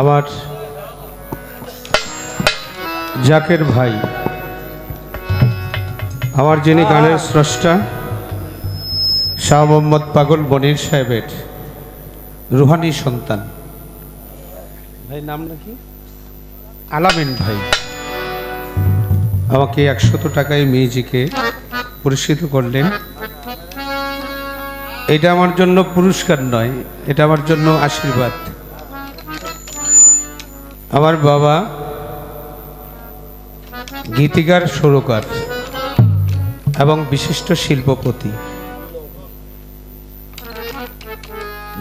আমার জাকের ভাই, আমার যিনি গানের স্রষ্টা শাহ মোহাম্মদ পাগল মনির সাহেবের রুহানি সন্তান ভাই, নাম নাকি আলামিন ভাই, আমাকে 100 টাকায় মিউজিকে পুরস্কৃত করলেন। এটা আমার জন্য পুরস্কার নয়, এটা আমার জন্য আশীর্বাদ। আমার বাবা গীতিকার, সুরকার এবং বিশিষ্ট শিল্পপতি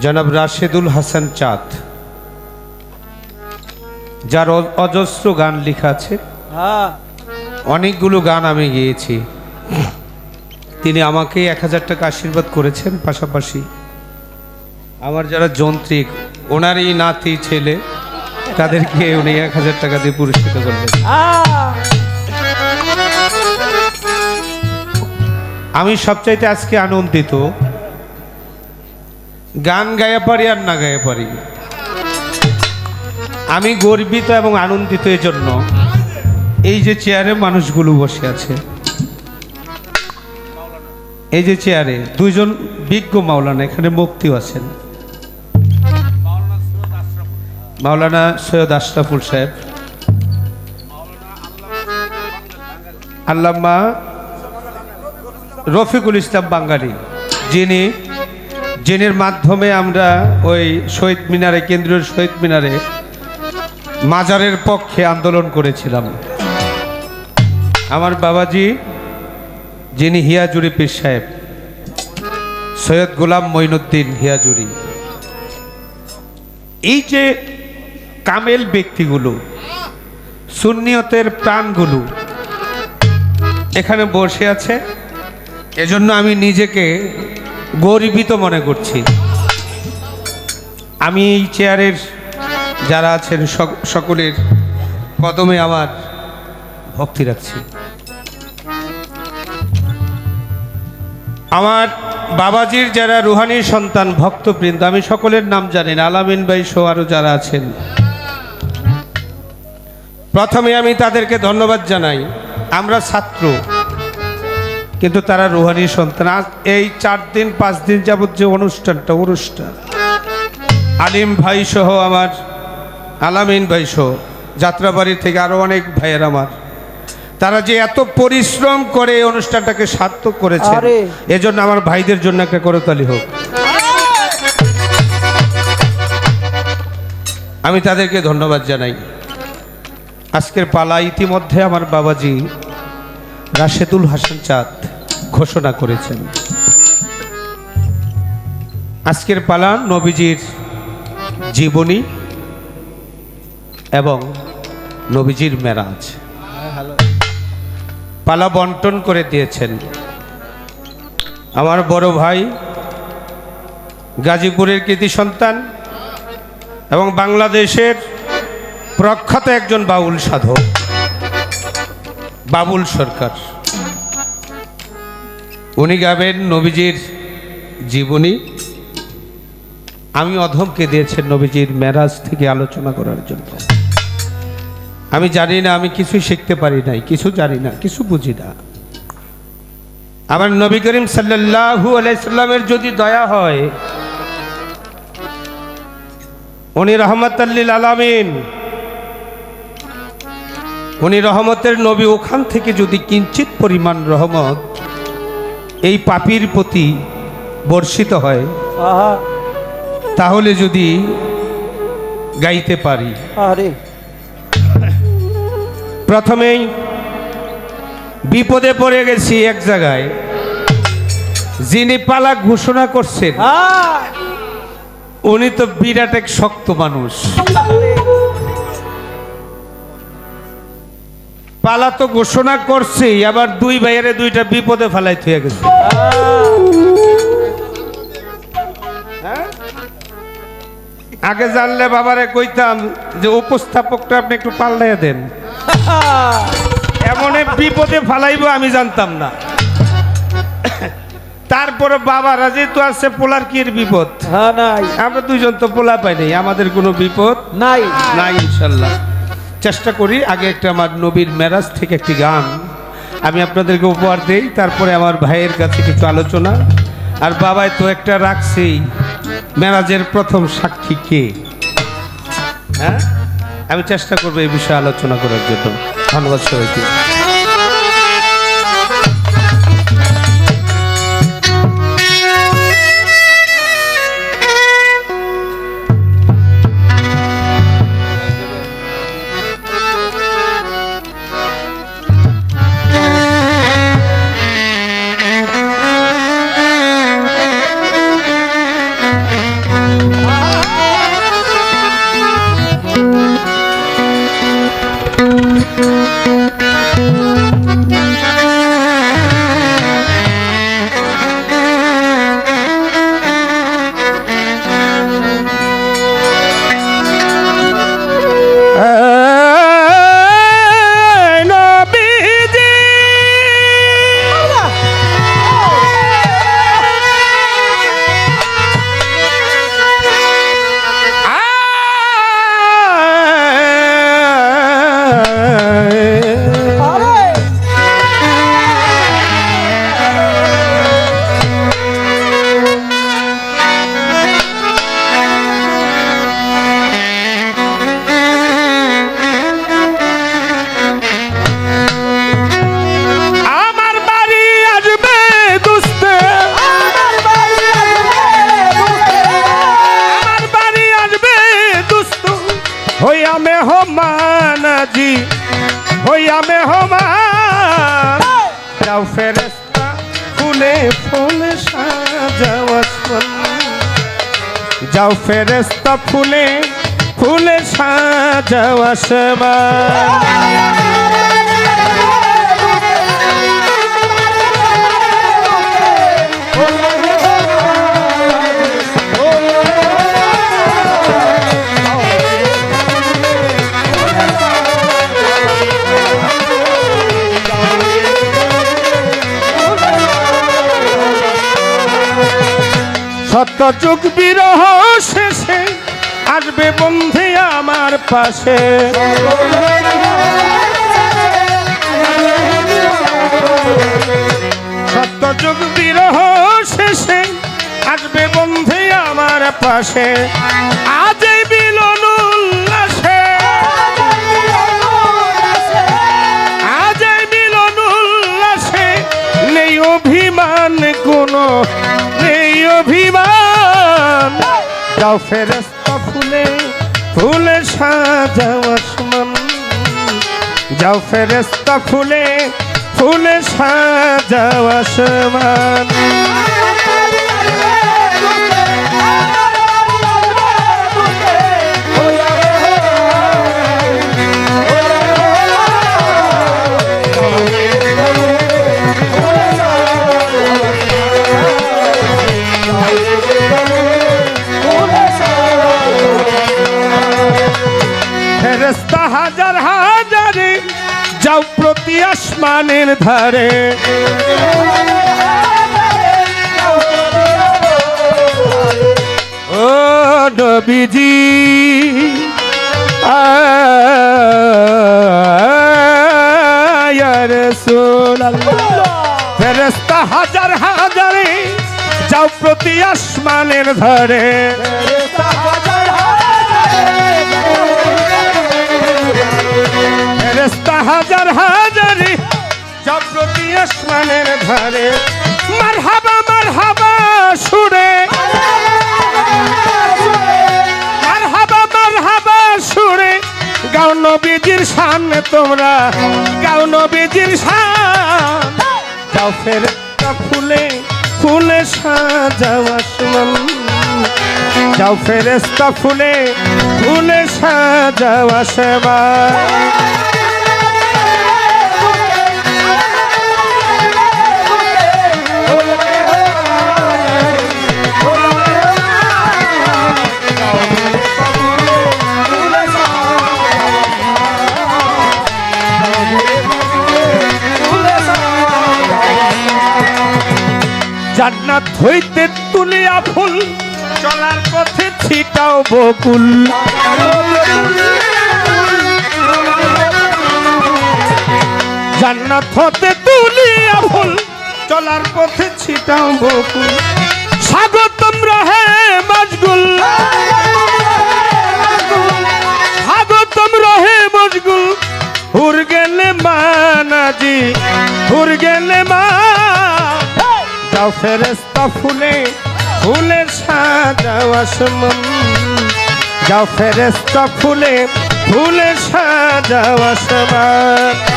জনাব রাশেদুল হাসান চাঁদ, যার অজস্র গান লেখা আছে, অনেকগুলো গান আমি গেয়েছি। তিনি আমাকে 1000 টাকা আশীর্বাদ করেছেন। পাশাপাশি আমার যারা যন্ত্রিক, ওনারই নাতি ছেলে, তাদেরকে উনি 1000 টাকা দিয়ে পুরস্কৃত করলেন। আমি সবচাইতে আজকে আনন্দিত, গান গায়ে পারি আর না গায়ে পারি, আমি গর্বিত এবং আনন্দিত এজন্য এই যে চেয়ারে মানুষগুলো বসে আছে, এই যে চেয়ারে দুইজন বিজ্ঞ মাওলানা এখানে মুফতিও আছেন, মাওলানা সৈয়দ আশরাফুল সাহেব, আল্লামা রফিকুল ইসলাম বাঙালি, যিনির মাধ্যমে আমরা ওই শহীদ মিনারে, কেন্দ্রীয় শহীদ মিনারে মাজারের পক্ষে আন্দোলন করেছিলাম। আমার বাবাজি যিনি হিয়াজুরি পীর সাহেব, সৈয়দ গোলাম মঈনুদ্দিন হিয়াজুরি, এই যে কামেল ব্যক্তিগুলো, সুন্নিয়তের প্রাণগুলো এখানে বসে আছে, এজন্য আমি নিজেকে গর্বিত মনে করছি। আমি এই চেয়ারের যারা আছেন সকলের কদমে আমার ভক্তি রাখছি। আমার বাবাজির যারা রুহানি সন্তান ভক্তবৃন্দ, আমি সকলের নাম জানি না, আলামিন ভাই সহ আরো যারা আছেন, প্রথমে আমি তাদেরকে ধন্যবাদ জানাই। আমরা ছাত্র, কিন্তু তারা রুহানি সন্তান। আজ এই 4 দিন 5 দিন যাবত যে অনুষ্ঠান, আলিম ভাই সহ, আমার আলামিন ভাই সহ, যাত্রাবাড়ি থেকে আরো অনেক ভাইয়ের আমার, তারা যে এত পরিশ্রম করে এই অনুষ্ঠানটাকে সার্থক করেছে, এজন্য আমার ভাইদের জন্য একটা করতালি হোক। আমি তাদেরকে ধন্যবাদ জানাই। আজকের পালা ইতিমধ্যে আমার বাবাজি রাশেদুল হাসান চাঁদ ঘোষণা করেছেন। আজকের পালা নবীজির জীবনী এবং নবীজির মেরাজ পালা বন্টন করে দিয়েছেন আমার বড় ভাই, গাজীপুরের কৃতি সন্তান এবং বাংলাদেশের প্রখ্যাত একজন বাউল সাধক বাবুল সরকার। উনি গাবেন নবীজির জীবনী। আমি অধমকে দিয়েছেন নবীজির মেরাজ থেকে আলোচনা করার জন্য। আমি জানি না, আমি কিছু শিখতে পারি নাই, কিছু জানি না, কিছু বুঝি না। আমার নবী করিম সাল্লাল্লাহু আলাইহি সাল্লামের যদি দয়া হয়, উনি রহমাতাল লিল আলামিন, উনি রহমতের নবী, ওখান থেকে যদি কিঞ্চিত পরিমাণ রহমত এই পাপীর প্রতি বর্ষিত হয়, তাহলে যদি গাইতে পারি। প্রথমেই বিপদে পড়ে গেছি এক জায়গায়, যিনি পালা ঘোষণা করছেন উনি তো বিরাট এক শক্ত মানুষ। পালা তো ঘোষণা করছে, আবার 2 ভাইয়ের 2টা বিপদে ফেলাই থুয়ে গেছে। আগে জানলে বাবারে কইতাম যে উপস্থাপকটা আপনি একটু পাল্টাইয়া দেন, এমন বিপদে ফালাইব আমি জানতাম না। তারপরে বাবারা যেহেতু আছে পোলার কি এর বিপদ? হ্যাঁ নাই আমরা দুইজন তো পোলা পাই নাই, আমাদের কোনো বিপদ নাই নাই ইনশাল্লাহ। চেষ্টা করি আগে একটা আমার নবীর মেরাজ থেকে একটি গান আমি আপনাদেরকে উপহার দেই, তারপরে আমার ভাইয়ের কাছে কিছু আলোচনা। আর বাবাই তো একটা রাখছেই, মেরাজের প্রথম সাক্ষী কে? হ্যাঁ, আমি চেষ্টা করবো এই বিষয়ে আলোচনা করার জন্য। ধন্যবাদ সবাইকে। হইয়া মেহমান যাও ফেরেশতা ফুলে ফুলে সাজাও আসমান, যাও ফেরেশতা ফুলে ফুলে সাজাও আসমান। শত যুগ বিরহ শেষে আসবে বন্ধু আমার পাশে, শত যুগ বিরহ শেষে আসবে বন্ধু আমার পাশে। আজ এই মিলন উল্লাসে, আজ এই মিলন উল্লাসে নেই অভিমান কোনো, নেই অভিমান। যাও ফেরেশতা ফুলে ফুলে সাজাও আসমান, যাও ফেরেশতা ফুলে ফুলে সাজাও আসমান। ফেরেশতা হাজার হাজারে যাও প্রতি আসমানের ধারে, ও নবীজি ইয়া রাসূলুল্লাহ। ফেরেশতা হাজার হাজারে যাও প্রতি আসমানের ধারে, ফেরেশতা হাজার হাজারে যাও প্রতি আসমানের ধারে। মারহাবা মারহাবা সুরে, মারহাবা মারহাবা সুরে গাও নবীজির সামনে তোমরা, গাও নবীজির শান। যাও ফেরেশতা ফুলে ফুলে সাজাও আসমান, যাও ফেরেশতা ফুলে ফুলে সাজাও আসমান। জান্নাত হইতে তুলিয়া ফুল চলার পথে ছিটাও বকুল জান্নাত হতে তুলিয়া ফুল চলার পথে ছিটাও বকুল স্বাগতম রহে মশগুল স্বাগতম রহে মশগুল হুর গেলে মানাজি হুর গেলে মা যাও ফেরেশতা ফুলে ফুলে সাজাও আসমান যাও ফেরেশতা ফুলে ফুলে সাজাও আসমান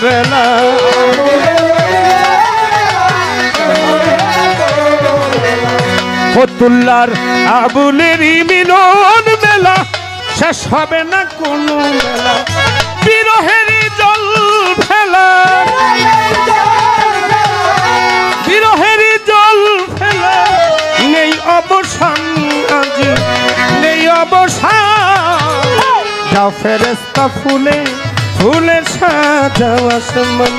বেলা ফতুল্লার আবুলেরই মিলন বেলা শেষ হবে না কোনো বেলা বিরহেরই জল ফেলা বিরহেরই জল ফেলা নেই অবসান আজি নেই অবসান যাও ফেরেশতা ফুলে ফুলে সাজাও আসমান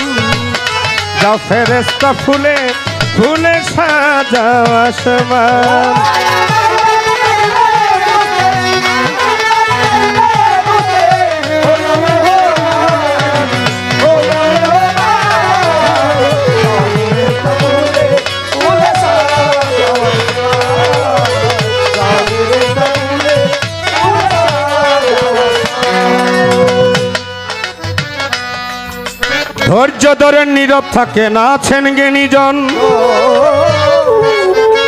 যাও ফেরেশতা ফুলে ফুলে সাজাও আসমান ধৈর্য ধরে নীরব থাকে না আছেন জ্ঞানীজন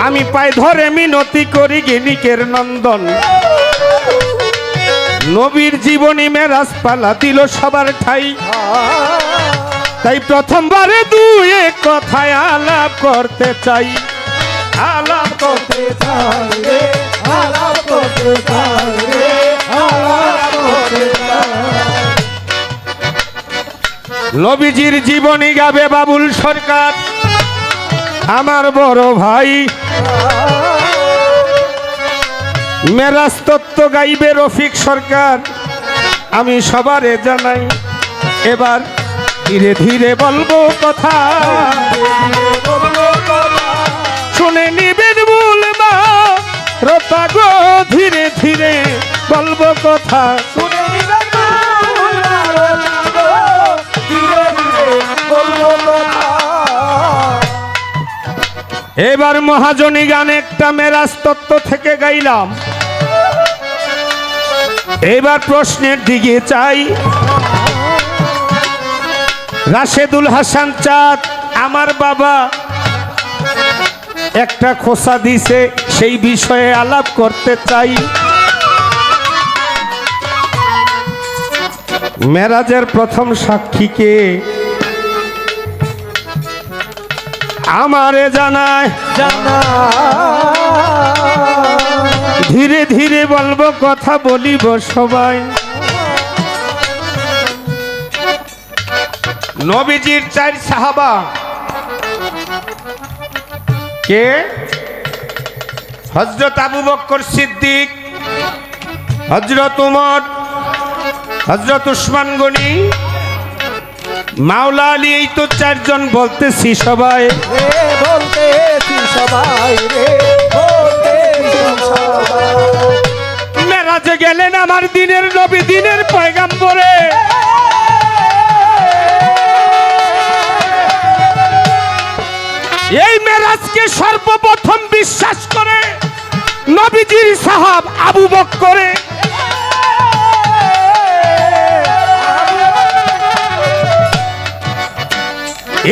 আমি পায়ে ধরে মিনতি করি জ্ঞানীকের নন্দন নবীর জীবনী মেরাজ পালা দিল সবার ঠাই তাই প্রথমবারে দুই এক কথায় আলাপ করতে চাই আলাপ করতে চাই আলাপ করতে চাই আলাপ করতে চাই নবীজির জীবনী গাবে বাবুল সরকার আমার বড় ভাই মেরাজ তত্ত্ব গাইবে রফিক সরকার আমি সবারে জানাই এবার ধীরে ধীরে বলবো কথা শুনে নিবেন মূল মা রতা গো ধীরে ধীরে বলবো কথা শুনে নিবেন এবার মহাজনী গান একটা মেরাজ তত্ত্ব থেকে গাইলাম এবার প্রশ্নের দিকে চাই রাশেদুল হাসান চাঁদ আমার বাবা একটা খোসা দিছে সেই বিষয়ে আলাপ করতে চাই মেরাজের প্রথম সাক্ষীকে আমারে জানায় ধীরে ধীরে বলবো কথা বলিব সবাই নবীজির চার সাহাবা কে হযরত আবু বকর সিদ্দিক হযরত উমর হযরত উসমান গনি মাওলা আলী এই তো চারজন বলতেছি সবাই মেরাজে গেলেন আমার দিনের নবী দিনের পয়গাম্বরে এই মেরাজকে সর্বপ্রথম বিশ্বাস করে নবীজির সাহাব আবু বকরে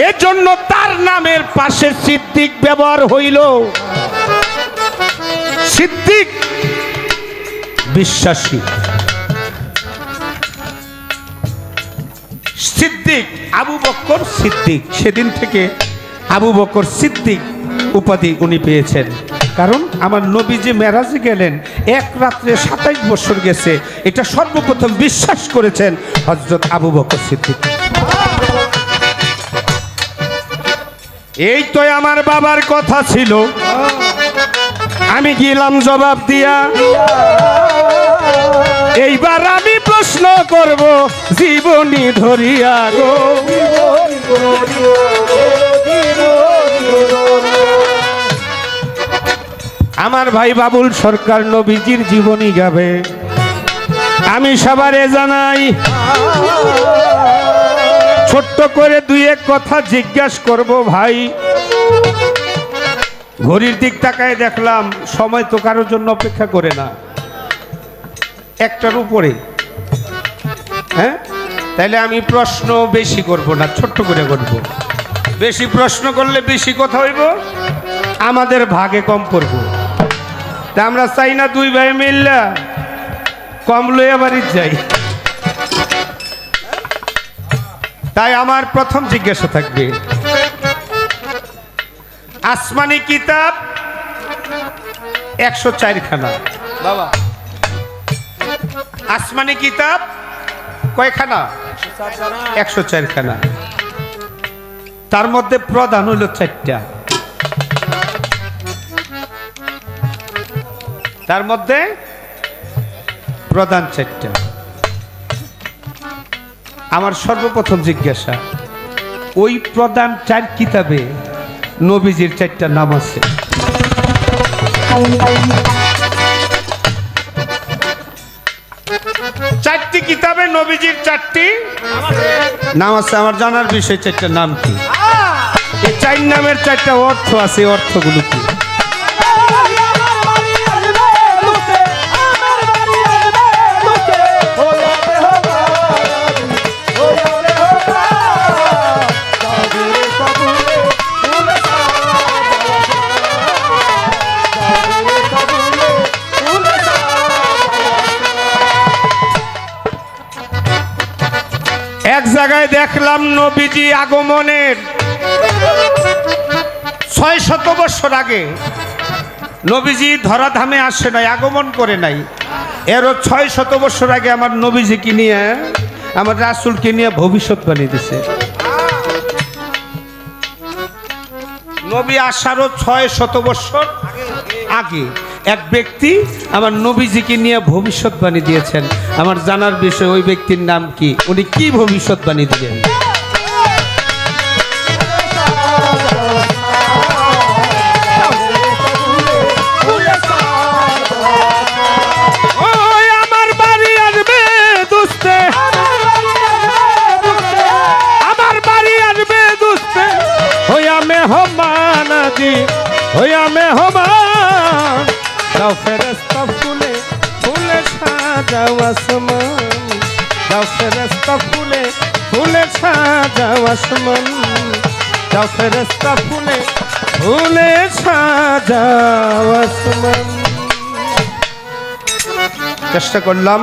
এজন্য তার নামের পাশে সিদ্দিক ব্যবহার হইল সিদ্দিক বিশ্বাসী সিদ্দিক আবু বকর সিদ্দিক সেদিন থেকে আবু বকর সিদ্দিক উপাধি উনি পেয়েছেন কারণ আমার নবী যে মেরাজে গেলেন এক রাত্রে 27 বছর গেছে, এটা সর্বপ্রথম বিশ্বাস করেছেন হযরত আবু বকর সিদ্দিক। এই তো আমার বাবার কথা ছিল, আমি গেলাম জবাব দিয়া। এইবার আমি প্রশ্ন করব জীবনী ধরিয়া গো। আমার ভাই বাবুল সরকার নবীজির জীবনী গাবে, আমি সবারে জানাই। ছোট্ট করে দুই এক কথা জিজ্ঞাসা করব ভাই। ঘড়ির দিক তাকায় দেখলাম সময় তো কারোর জন্য অপেক্ষা করে না, একটার উপরে। হ্যাঁ, তাইলে আমি প্রশ্ন বেশি করব না, ছোট্ট করে করব। বেশি প্রশ্ন করলে বেশি কথা হইব, আমাদের ভাগে কম পড়ব। তা আমরা চাই না দুই ভাই মিললা কম লইয়া বাড়ির যাই। তাই আমার প্রথম জিজ্ঞাসা থাকবে, আসমানি কিতাব 104 খানা বাবা। আসমানি কিতাব কয়খানা? 104 খানা। তার মধ্যে প্রধান হইল 4টা। তার মধ্যে প্রধান 4টা। আমার সর্বপ্রথম জিজ্ঞাসা, ওই প্রধান 4 কিতাবে নবীজির 4টা নাম আছে। 4টি কিতাবে নবীজির 4টি নাম আছে। আমার জানার বিষয় 4টা নাম কি? এই 4 নামের 4টা অর্থ আছে, অর্থগুলো কি? এক জায়গায় দেখলাম নবীজি আগমনের 600 বছর আগে নবীজি ধরাধামে আসে নাই, আগমন করে নাই। এরও 600 বছর আগে আমার নবীজিকে নিয়ে, আমার রাসূলকে নিয়ে ভবিষ্যৎবাণী দিছে। নবী আসারও 600 বছর আগে এক ব্যক্তি আমার নবীজিকে নিয়ে ভবিষ্যৎবাণী দিয়েছেন। আমার জানার বিষয়, ওই ব্যক্তির নাম কি, উনি কি ভবিষ্যৎবাণী দিলেন? আমার বাড়ি আসবে দোস্তে, আমার বাড়ি আসবে দোস্তে, হইয়া মেহমান আজি, হইয়া মেহমান। দাও ফেরেশতা ফুলে ফুলে সাজাও আসমান, দাও ফেরেশতা ফুলে ফুলে সাজাও আসমান, দাও ফেরেশতা ফুলে ফুলে সাজাও আসমান। চেষ্টা করলাম